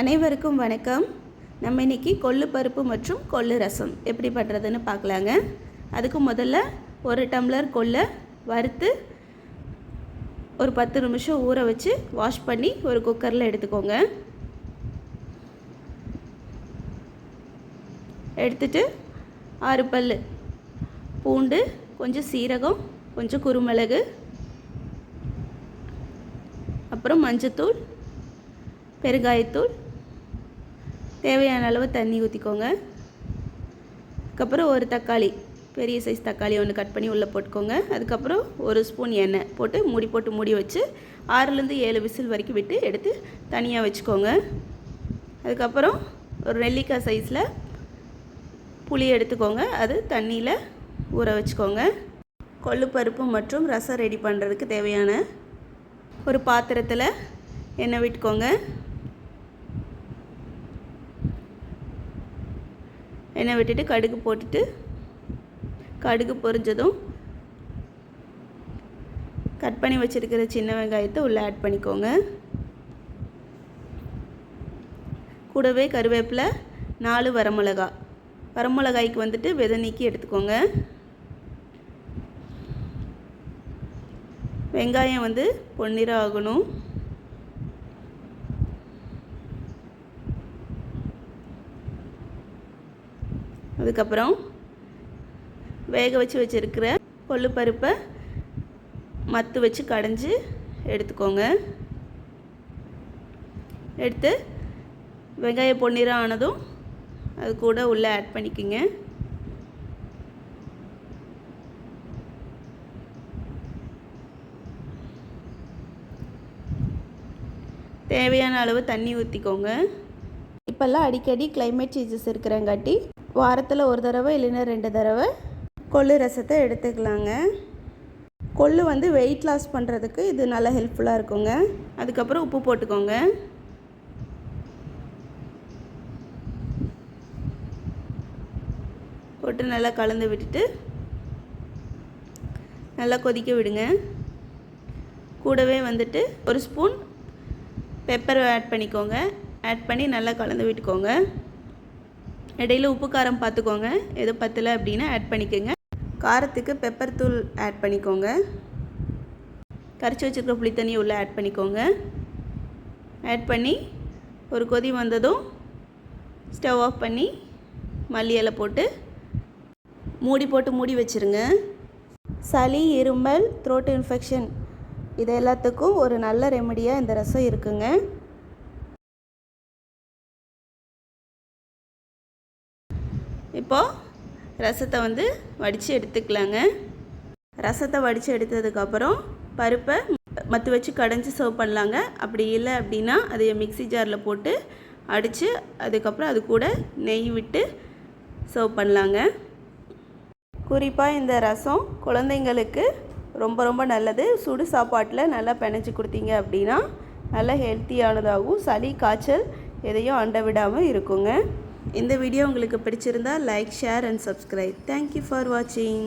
அனைவருக்கும் வணக்கம். நம்ம இன்றைக்கி கொள்ளு பருப்பு மற்றும் கொள்ளு ரசம் எப்படி பண்ணுறதுன்னு பார்க்கலாங்க. அதுக்கு முதல்ல ஒரு டம்ளர் கொள்ளை வறுத்து ஒரு 10 நிமிஷம் ஊற வச்சு வாஷ் பண்ணி ஒரு குக்கரில் எடுத்துக்கோங்க. எடுத்துட்டு 6 பல் பூண்டு, கொஞ்சம் சீரகம், கொஞ்சம் குருமிளகு, அப்புறம் மஞ்சத்தூள், பெருங்காயத்தூள், தேவையான அளவு தண்ணி ஊற்றிக்கோங்க. அதுக்கப்புறம் ஒரு தக்காளி, பெரிய சைஸ் தக்காளி ஒன்று கட் பண்ணி உள்ளே போட்டுக்கோங்க. அதுக்கப்புறம் ஒரு ஸ்பூன் எண்ணெய் போட்டு மூடி வச்சு 6லேருந்து 7 விசில் வரைக்கும் விட்டு எடுத்து தனியாக வச்சுக்கோங்க. அதுக்கப்புறம் ஒரு நெல்லிக்காய் சைஸில் புளி எடுத்துக்கோங்க, அது தண்ணியில் ஊற வச்சுக்கோங்க. கொள்ளு பருப்பு மற்றும் ரசம் ரெடி பண்ணுறதுக்கு தேவையான ஒரு பாத்திரத்தில் எண்ணெய் விட்டுக்கோங்க. எண்ணெய் விட்டுட்டு கடுகு போட்டுட்டு கடுகு பொரிஞ்சதும் கட் பண்ணி வச்சுருக்கிற சின்ன வெங்காயத்தை உள்ளே ஆட் பண்ணிக்கோங்க. கூடவே கருவேப்பிலை, 4 வரமிளகாய்க்கு வந்துட்டு விதை நீக்கி எடுத்துக்கோங்க. வெங்காயம் வந்து பொன்னிறம் ஆகணும். அதுக்கப்புறம் வேக வச்சுருக்கிற கொள்ளு பருப்பை மத்து வச்சு கடைஞ்சி எடுத்துக்கோங்க. எடுத்து வெங்காயம் பொன்னிறம் ஆனதும் அது கூட உள்ளே ஆட் பண்ணிக்கோங்க. தேவையான அளவு தண்ணி ஊற்றிக்கோங்க. இப்போல்லாம் அடிக்கடி கிளைமேட் சேஞ்சஸ் இருக்கிறங்காட்டி வாரத்தில் ஒரு தடவை இல்லைன்னா 2 தடவை கொள்ளு ரசத்தை எடுத்துக்கலாங்க. கொள்ளு வந்து வெயிட் லாஸ் பண்ணுறதுக்கு இது நல்லா ஹெல்ப்ஃபுல்லாக இருக்குங்க. அதுக்கப்புறம் உப்பு போட்டுக்கோங்க. போட்டு நல்லா கலந்து விட்டுட்டு நல்லா கொதிக்க விடுங்க. கூடவே வந்துட்டு ஒரு ஸ்பூன் பெப்பர் ஆட் பண்ணிக்கோங்க. ஆட் பண்ணி நல்லா கலந்து விட்டுக்கோங்க. இடையில் உப்பு காரம் பார்த்துக்கோங்க, எது பத்தலை அப்படின்னா ஆட் பண்ணிக்கோங்க. காரத்துக்கு பெப்பர் தூள் ஆட் பண்ணிக்கோங்க. கரைச்சி வச்சுருக்க புளி தண்ணி உள்ளே ஆட் பண்ணிக்கோங்க. ஆட் பண்ணி ஒரு கொதி வந்ததும் ஸ்டவ் ஆஃப் பண்ணி மல்லி இலை போட்டு மூடி வச்சுருங்க. சளி, இருமல், த்ரோட் இன்ஃபெக்ஷன் இது எல்லாத்துக்கும் ஒரு நல்ல ரெமடியாக இந்த ரசம் இருக்குங்க. இப்போது ரசத்தை வந்து வடித்து எடுத்துக்கலாங்க. ரசத்தை வடித்து எடுத்ததுக்கப்புறம் பருப்பை மத்து வச்சு கடைஞ்சி சர்வ் பண்ணலாங்க. அப்படி இல்லை அப்படின்னா அதை மிக்ஸி ஜாரில் போட்டு அடித்து அதுக்கப்புறம் அது கூட நெய் விட்டு சர்வ் பண்ணலாங்க. குறிப்பாக இந்த ரசம் குழந்தைங்களுக்கு ரொம்ப நல்லது. சுடு சாப்பாட்டில் நல்லா பிணைச்சி கொடுத்தீங்க அப்படின்னா நல்லா ஹெல்த்தியானதாகவும் சளி, காய்ச்சல் எதையும் அண்ட விடாமல் இருக்குங்க. இந்த வீடியோ உங்களுக்கு பிடிச்சிருந்தால் like, share and subscribe. Thank you for வாட்சிங்.